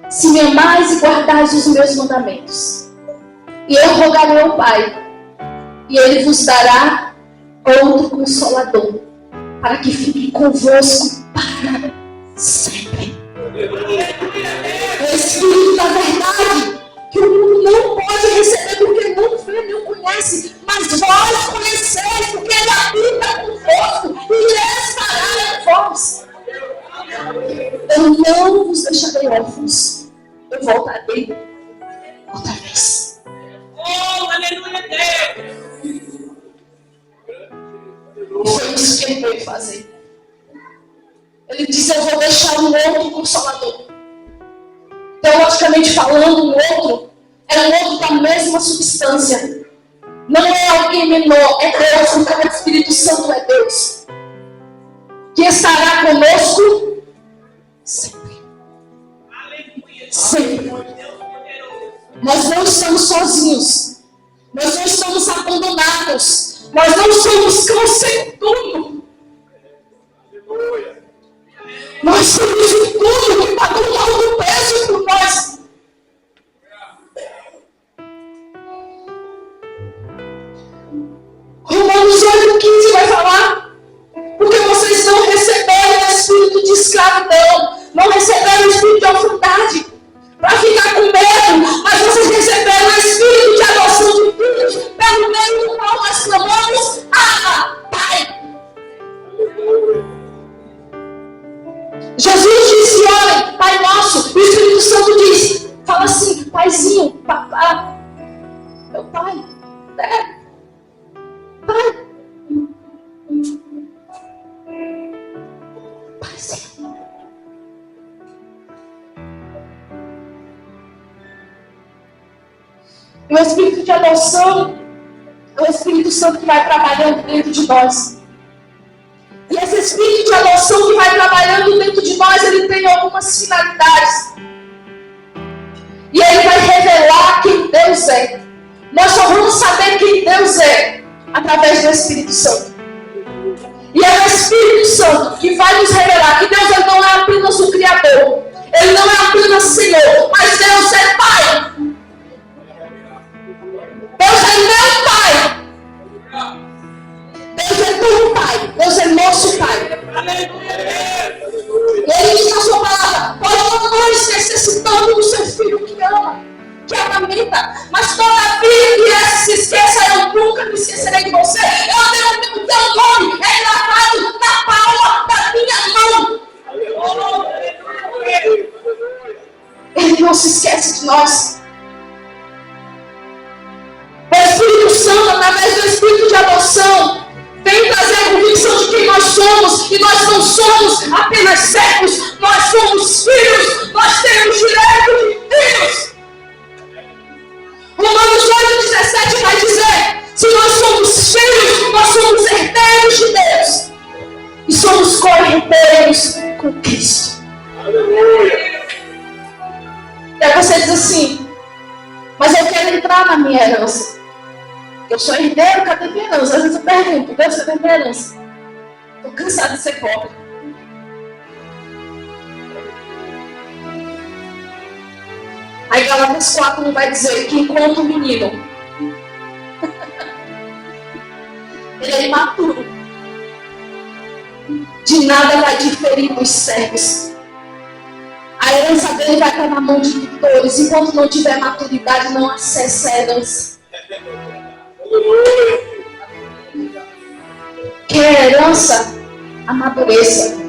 Se me amais e guardais os meus mandamentos, e eu rogarei ao Pai, e Ele vos dará outro Consolador, para que fique convosco para sempre. O Espírito da verdade, que o mundo não pode receber, porque não vê, não conhece, mas vós conheceis, porque Ele habita convosco e estará em vós. Eu não vos deixarei órfãos, eu voltarei outra vez. Oh, aleluia, Deus! E foi isso que ele veio fazer. Ele disse: eu vou deixar um outro Consolador. Teologicamente falando, um outro é um outro da mesma substância. Não é alguém menor, é Deus, porque o Espírito Santo é Deus, que estará conosco sempre. Sempre. Nós não estamos sozinhos. Nós não estamos abandonados. Nós não somos cão sem tudo. Nós temos um tudo que pagou um alto preço por nós. Romanos 8,15 vai falar: porque vocês não receberam o espírito de escravidão, não receberam o espírito de orfandade, para ficar com medo, mas vocês receberam o espírito de adoção de filhos, pelo meio do qual nós clamamos: Abba, Pai. Jesus disse: olhem, Pai Nosso. O Espírito Santo diz, fala assim: Paizinho, papá, meu Pai, Pai. Paizinho. E o Espírito de adoção é o Espírito Santo que vai trabalhando dentro de nós. E esse Espírito de adoção que vai trabalhando dentro de nós, ele tem algumas finalidades. E ele vai revelar quem Deus é. Nós só vamos saber quem Deus é através do Espírito Santo. E é o Espírito Santo que vai nos revelar que Deus não é apenas o Criador. Ele não é apenas Senhor, mas Deus é Pai. Deus é meu Pai. Deus é teu Pai. Deus é nosso Pai. E Ele diz na sua palavra: pode nós necessitando do seu filho que ama, que amamenta, mas todavia que esse se esqueça, eu nunca me esquecerei de você. Eu tenho o teu nome é gravado na palma da minha mão. Ele não se esquece de nós. O Espírito Santo, através do Espírito de adoção, vem trazer a convicção de quem nós somos. E nós não somos apenas servos, nós somos filhos. Nós temos direito de filhos. Romanos 8,17 vai dizer: se nós somos filhos, nós somos herdeiros de Deus. E somos co-herdeiros com Cristo. Aleluia. E aí você diz assim: mas eu quero entrar na minha herança. Eu sou herdeiro, cadê minha herança? Às vezes eu pergunto, Deus, cadê minha herança? Estou cansado de ser pobre. Aí Gálatas 4 vai dizer que enquanto o menino ele é imaturo, de nada vai diferir dos servos. A herança dele vai estar na mão de tutores. Enquanto não tiver maturidade, não acessa a herança. Quer a herança? Amadureça.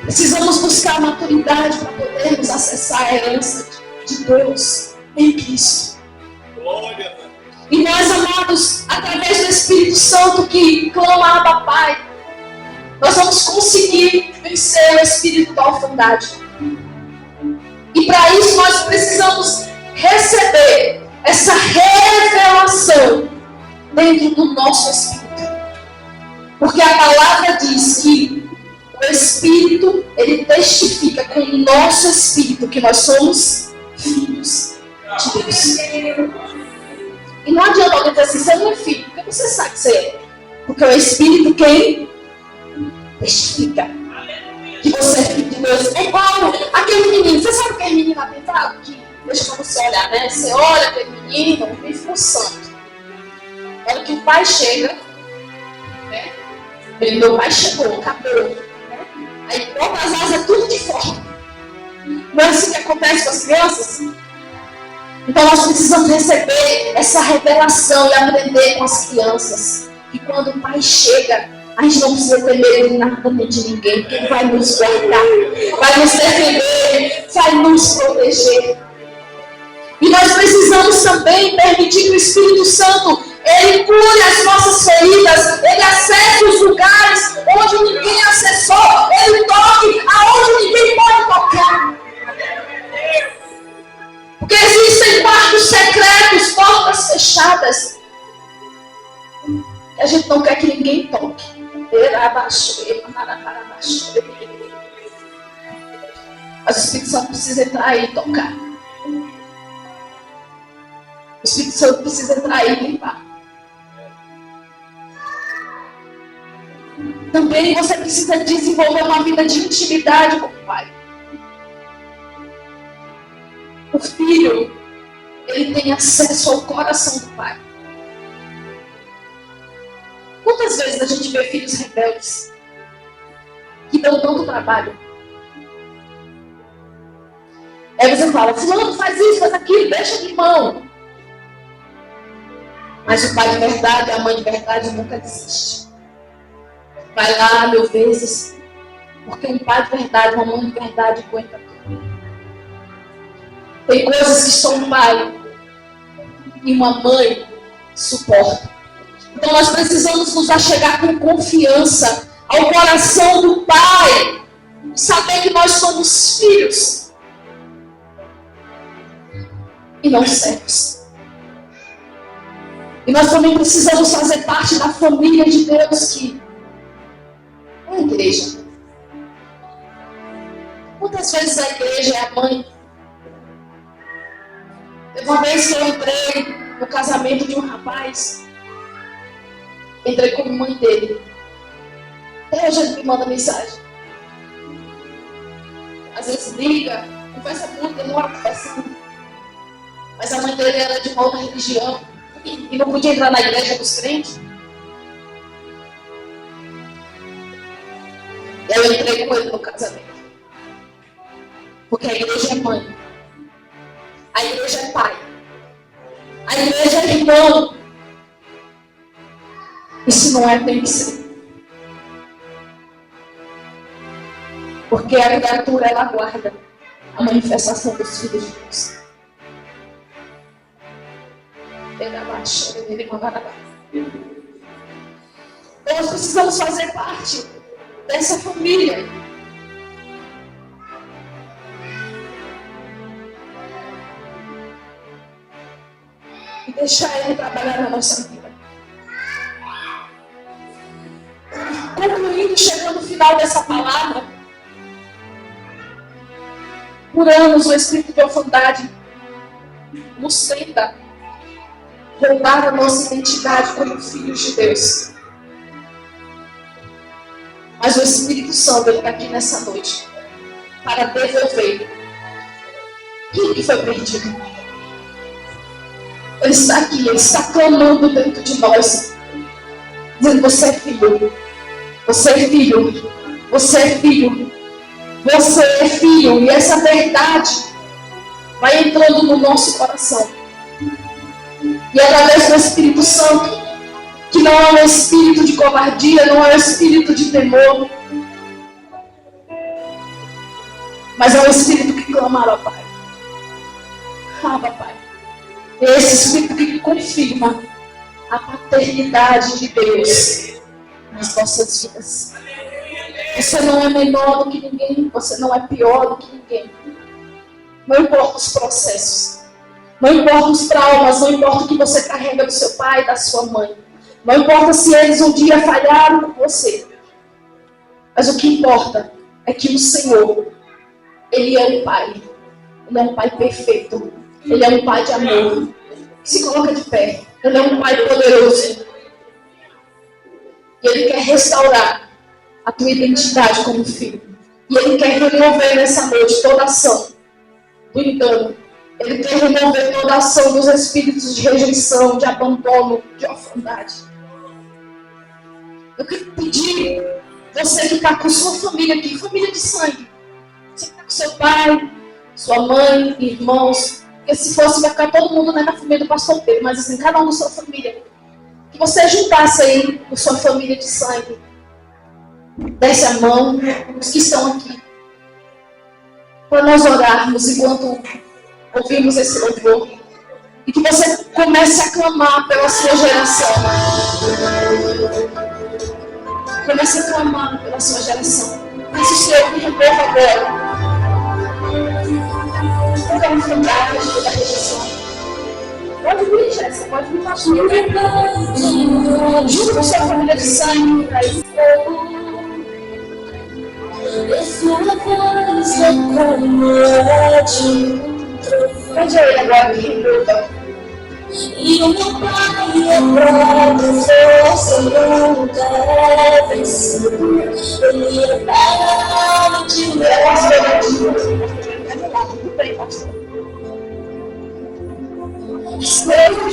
Precisamos buscar a maturidade para podermos acessar a herança de Deus em Cristo. E nós, amados, através do Espírito Santo que clama Abba Pai, nós vamos conseguir vencer o espírito da orfandade. E para isso nós precisamos receber essa revelação dentro do nosso espírito. Porque a palavra diz que o Espírito, ele testifica com o nosso espírito que nós somos filhos de Deus. E não adianta alguém dizer assim, você não é filho, porque você sabe que você é. Porque o Espírito quem testifica que você é filho de Deus. É igual aquele menino. Você sabe aquele menino atentado? Que deixa você olhar, né? Você olha aquele menino, vive no santo. Na hora que o pai chega, né? Meu pai chegou, acabou. Né? Aí bota as asas tudo de fora. Não é assim que acontece com as crianças? Então nós precisamos receber essa revelação e aprender com as crianças. E quando o pai chega, a gente não precisa ter medo de nada nem de ninguém, porque ele vai nos guardar, vai nos defender, vai nos proteger. E nós precisamos também permitir que o Espírito Santo, ele cure as nossas feridas, ele acesse os lugares onde ninguém acessou, ele toque aonde ninguém pode tocar. Porque existem quartos secretos, portas fechadas, que a gente não quer que ninguém toque. Mas o Espírito Santo precisa entrar aí e tocar. O Espírito Santo precisa entrar aí e limpar. Também você precisa desenvolver uma vida de intimidade com o Pai. O filho, ele tem acesso ao coração do Pai. Quantas vezes a gente vê filhos rebeldes que dão tanto trabalho? Aí você fala, fulano faz isso, faz aquilo, deixa de mão. Mas o pai de verdade, a mãe de verdade nunca desiste. Vai lá 1000 vezes, porque um pai de verdade, uma mãe de verdade aguenta tudo. Tem coisas que só um pai e uma mãe suportam. Então nós precisamos nos achegar com confiança ao coração do Pai. Saber que nós somos filhos. E não servos. E nós também precisamos fazer parte da família de Deus que é a igreja. Quantas vezes a igreja é a mãe? Teve uma vez que eu entrei no casamento de um rapaz. Entrei como mãe dele. Até hoje ele me manda mensagem. Às vezes liga, conversa muito, demora conversando. Mas a mãe dele era de uma outra religião e não podia entrar na igreja dos crentes. E eu entrei com ele no casamento. Porque a igreja é mãe. A igreja é pai. A igreja é irmão. E se não é, tem que ser. Porque a criatura, ela aguarda a manifestação dos filhos de Deus. Então nós precisamos fazer parte dessa família. E deixar Ele trabalhar na nossa vida. Concluindo, chegando no final dessa palavra, por anos o espírito de orfandade nos tenta roubar a nossa identidade como filhos de Deus. Mas o Espírito Santo está aqui nessa noite para devolver tudo que foi perdido. Ele está aqui, ele está clamando dentro de nós, dizendo: você é filho, você é filho, você é filho, você é filho. E essa verdade vai entrando no nosso coração. E através do Espírito Santo, que não é um espírito de covardia, não é um espírito de temor, mas é um espírito que clama: Abba, Pai. Abba, Pai. É esse espírito que confirma a paternidade de Deus nas nossas vidas. Você não é menor do que ninguém, você não é pior do que ninguém. Não importa os processos, não importa os traumas, não importa o que você carrega do seu pai e da sua mãe. Não importa se eles um dia falharam com você. Mas o que importa é que o Senhor, Ele é um Pai. Ele é um Pai perfeito. Ele é um Pai de amor. Se coloca de pé. Ele é um Pai poderoso. E Ele quer restaurar a tua identidade como filho. E Ele quer remover nessa noite toda a ação do engano. Ele quer remover toda a ação dos espíritos de rejeição, de abandono, de orfandade. Eu quero pedir, você que está com sua família aqui, família de sangue. Você que está com seu pai, sua mãe, irmãos. Porque se fosse, vai ficar todo mundo, né, na família do pastor Pedro. Mas assim, cada um da sua família. Que você juntasse aí com sua família de sangue. Desse a mão, os que estão aqui. Para nós orarmos enquanto ouvimos esse louvor. E que você comece a clamar pela sua geração. Comece a clamar pela sua geração. Mas o Senhor me remova agora. Toda a enfermidade, toda a rejeição. Pode vir, Jéssica, pode vir, pastor. Junto com sua família de sangue. Pede a Ele agora que remova. E o meu pai é bravo, você nunca é vencido. Ele é bravo de estrangeiro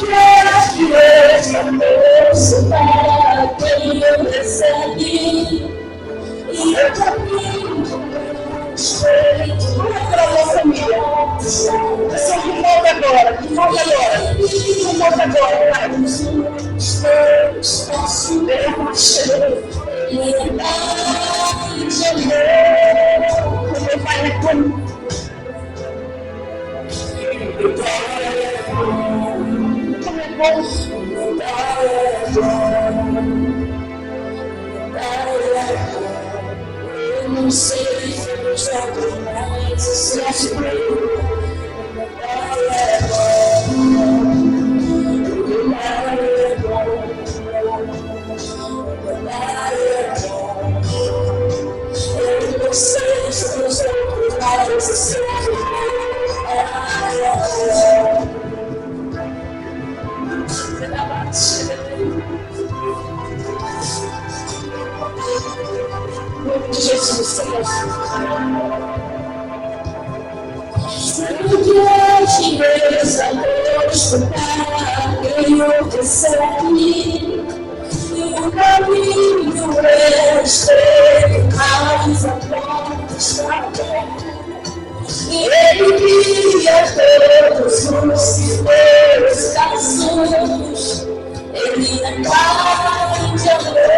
que esse para quem eu recebi. E eu caminho estreito. Olha para a nossa família. Você que volta agora, que volta agora. Que volta agora, Pai. Meu Pai é como. Como é bom. Eu não sei se eu jogo mais, se é seguro. Eu não sei se eu jogo mais, se é Jesus, Senhor. Diante dessa noite, quem eu recebe, e o caminho é estreito, mas a porta está aberta. Ele guia todos os meus passos, Ele é Pai de amor.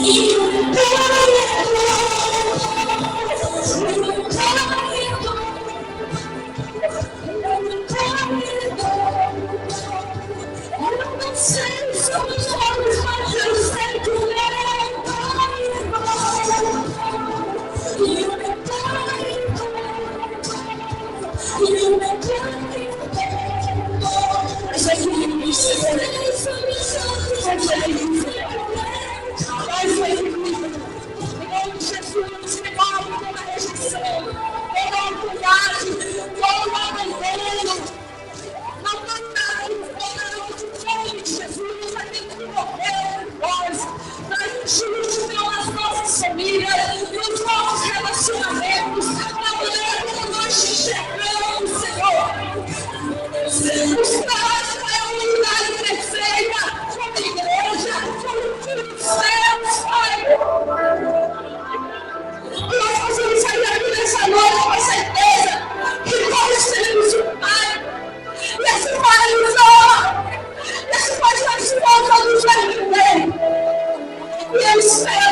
E o Pai é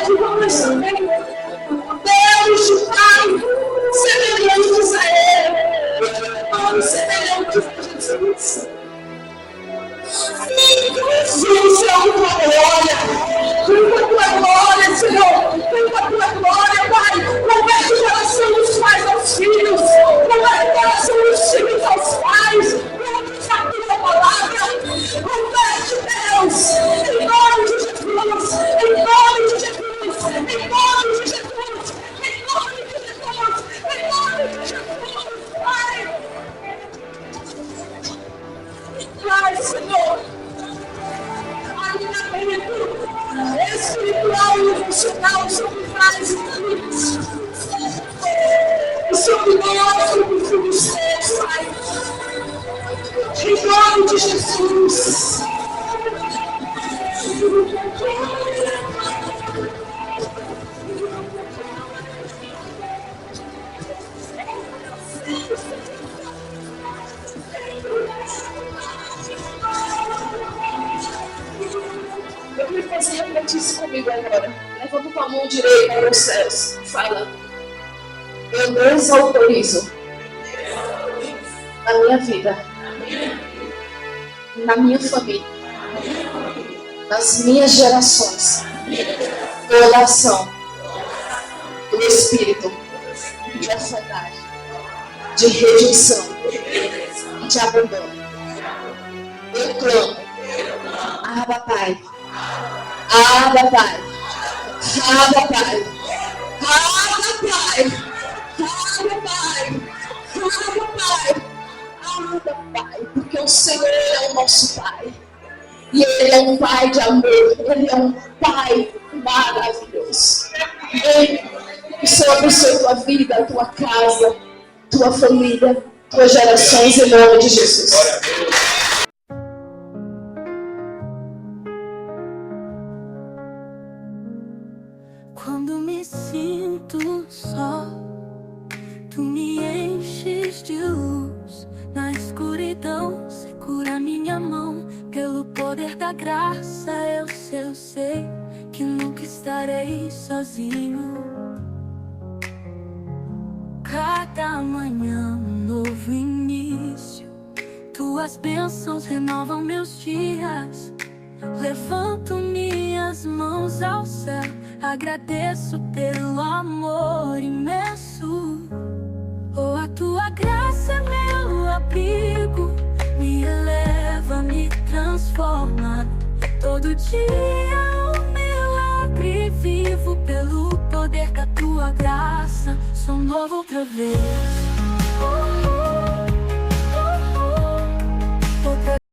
de nós também. Deus de Pai, semelhantes a Ele. Nós semelhantes a Jesus. Jesus, é a tua glória. Vem com a tua glória, Senhor. Vem com a tua glória, Pai. Converte o coração dos pais aos filhos. Converte o coração dos filhos aos pais. Converte a tua palavra. Converte, Deus. Em nome de Jesus. Em nome de Jesus. Em nome de Jesus. Em nome de Jesus. Em nome de Jesus. Pai. Pai, Senhor. Alinhamento espiritual e emocional sobre pais e filhos. E sobre nós, sobre filhos teus, Pai. Em nome de Jesus. Eu queria que você refletisse comigo agora. Levanta tua mão direita para os céus. Fala. Eu desautorizo na minha vida, na minha família, nas minhas gerações, toda ação do Espírito de orfandade, de rejeição e de abandono. Eu clamo. Abba, Pai. Abba, Pai. Abba, Pai. Abba, Pai. Abba, Pai. Abba, Pai. Abba, Pai. Porque o Senhor é o nosso Pai. E Ele é um Pai de amor. Ele é um Pai maravilhoso. O Senhor abençoe tua vida, tua casa, tua família, tuas gerações, em nome de Jesus. Quando me sinto só, tu me enches de luz. Na escuridão, segura minha mão. Pelo poder da graça, eu sei que nunca estarei sozinho. Cada manhã, um novo início. Tuas bênçãos renovam meus dias. Levanto minhas mãos ao céu. Agradeço pelo amor imenso. Oh, a tua graça é meu abrigo. Me eleva, me transforma. Todo dia um milagre. Vivo pelo poder da tua graça. Sou novo outra vez.